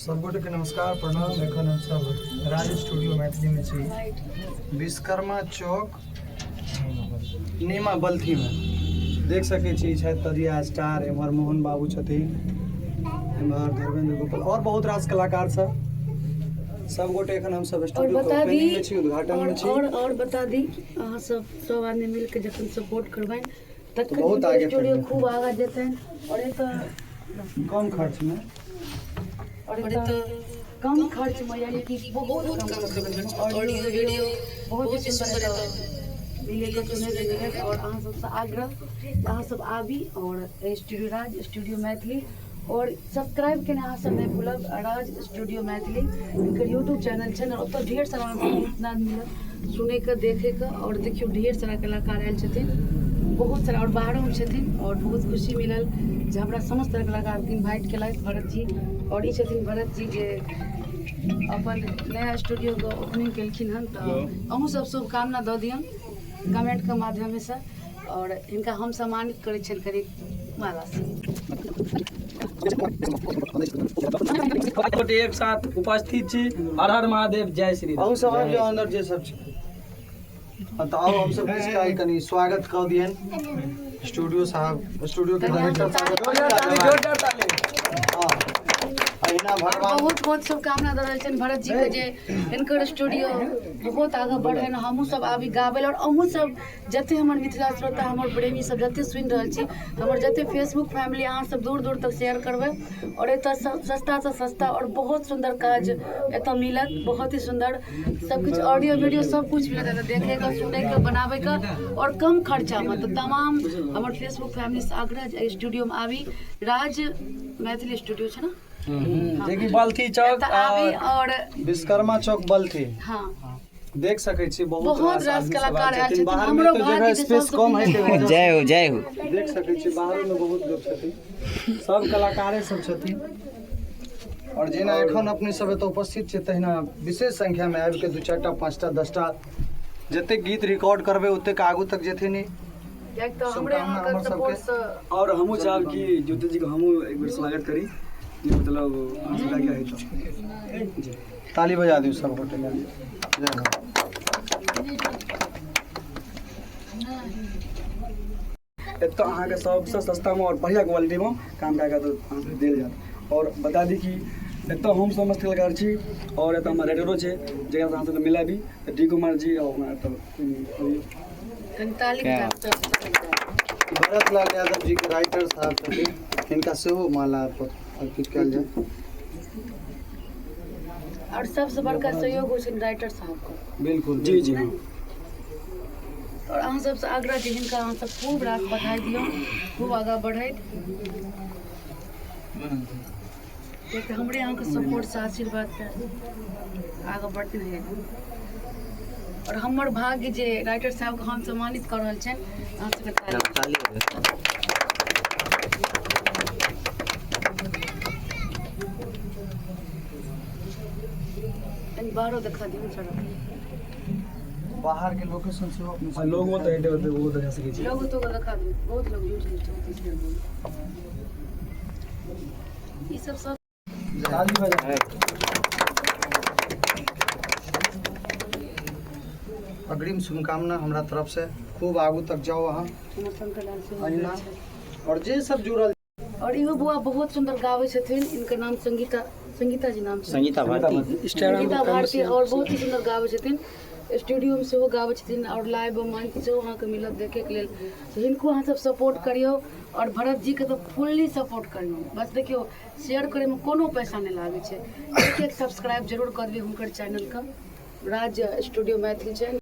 सबगोटे के नमस्कार प्रणाम। एखन हम सब राज स्टूडियो मैथिली में छी, विश्वकर्मा चौक नीमा बल्थी में देख सके छी। तरिया स्टार एम्हर मोहन बाबू छथिन, एम्हर धर्मेंद्र गोपाल और बहुत रास कलाकार सब गोटे एखन हम सब स्टूडियो के ओपनिंग में छी, उद्घाटन में छी। और बता दी अहाँ सब आदमी मिलके जखन सपोर्ट करबैन तखन तो बहुत आगे स्टूडियो खूब आगा जेतैन। और एक कम खर्च में कम खर्च में यानी कि बहुत कम खर्च में ऑडियो वीडियो बहुत ही सुंदर मिलेगा सुने देंगे। और अहाँ सबसे आग्रह अहाँ सब आबी और स्टूडियो राज स्टूडियो मैथिली और सब्सक्राइब के अहाँ सब नहीं भूलब राज स्टूडियो मैथिली इनकर यूट्यूब चैनल है। और तो ढेर सारा इतना मिलत सुने के देखे के। और देखियो ढेर सारा कलाकार आयल छथिन, बहुत सारा और बाहरों में छथिन। और बहुत खुशी मिलल जे हमरा समस्त कलाकार के इन्वाइट केलथि भरत जी। और ई छथिन भरत जी जे अपन नया स्टूडियो के ओपनिंग केलखिन हन। तो अहूँ सब शुभकामना दऽ दियौन कमेंट के माध्यम से। और इनका हम सम्मानित करै छियनि करीब माला से। एक साथ उपस्थित छी। हर हर महादेव, जय श्री राम। अहूँ सब आबि जाओ अंदर जे सब छै। तो आओ हम सब इसका कनी स्वागत कर दियन स्टूडियो साहब, स्टूडियो के डायरेक्टर साहब। बहुत बहुत शुभकामना दऽ रहल छनि भरत जी के जे इनकर स्टूडियो बहुत आगे बढ़े। हमहूँ सब आबी गाबै और अहूँ सब जते हमर मिथिला श्रोता हमर प्रेमी सब जते सुनि रहल छी, हमर जते फेसबुक फैमिली अहाँ सब दूर दूर तक शेयर करबै। और एतऽ सस्ता से सस्ता और बहुत सुंदर काज एतऽ मिलत, बहुत ही सुंदर सब कुछ ऑडियो वीडियो सब कुछ मिलत एतऽ देखे के सुने के बनाबे के और कम खर्चा में। तो तमाम हमर फेसबुक फैमिली से आग्रह स्टूडियो में आबी, राज मैथिली स्टूडियो है ना, जेकि बल्थी चौक और विश्वकर्मा चौक बल्थी। हाँ देख सके छी बहुत रास कलाकार आयल छथिन। छथिन। बाहर में तो जगह स्पेस कम है के वजह जय हो जय हो। देख सके छी बाहर में बहुत लोग छथिन, सब कलाकारे सब छथिन। और जेना एखन अपने सब एतऽ उपस्थित छै तहिना विशेष संख्या में आबि के 2 4 टा 5 टा 10 टा जते गीत रिकॉर्ड करबे ओते आगू तक जेथिन। और हमू चाहब कि ज्योति जी को हमू एक बार स्वागत करी। मतलब क्या है तो ताली बजा दियो सब गोटे के। एतऽ अहाँ के सबसे सस्ता में और बढ़िया क्वालिटी में काम कए के तो देल जात। और बता दी कि एतऽ हम समस्त कलाकार छी और एतऽ हमर राइटरो छै जकरा से अहाँ सबके मिला भी डी कुमार जी। और हमरा एतऽ भरत लाल यादव जी के राइटर साहब छथिन, इनका सेहो माला पर अर्पित कयल जाय। और सबसे बड़का सहयोग होइ छै राइटर साहब को। बिल्कुल जी जी। और अहाँ सबसे आग्रह छै हिनका अहाँ सब खूब रास बधाई दियौ, खूब आगा बढ़ैत। कियाकि हमरे यहाँ के सपोर्ट से आशीर्वाद से आगे बढ़ते रहे। और हमर भाग्य जे राइटर साहब के हम सम्मानित कर रहल छन। अहाँ सबके ताली बाहरो दिखा दियौ सड़क बाहर के लोकेशन से अपने लोगों तो एटे होते वो दिखा सके छी। लोग तो दिखा दियौ, बहुत लोग यूज करते हैं ये सब। ताली बजा। अग्रिम शुभकामना हमरा तरफ से, खूब आगू तक जाओ अहाँ अहिना। और जे सब जुड़ल। और इहो बुआ बहुत सुंदर गावे छथिन, इनकर नाम संगीता जी नाम छै, संगीता भारती। संगीता भारती। और बहुत ही सुंदर गावे छथिन, स्टूडियो में सेहो गावे छथिन और लाइव मंच सेहो अहाँ के मिलत देखे के लेल। तो हिनको अहाँ सब सपोर्ट करियो और भरत जी के तो फुल्ली सपोर्ट करियो। बस देखियो शेयर करे में कोनो पैसा नहीं लागे छै, एक सब्सक्राइब जरूर कर दियौ हुनकर चैनल का, राज स्टूडियो मैथिली चैनल।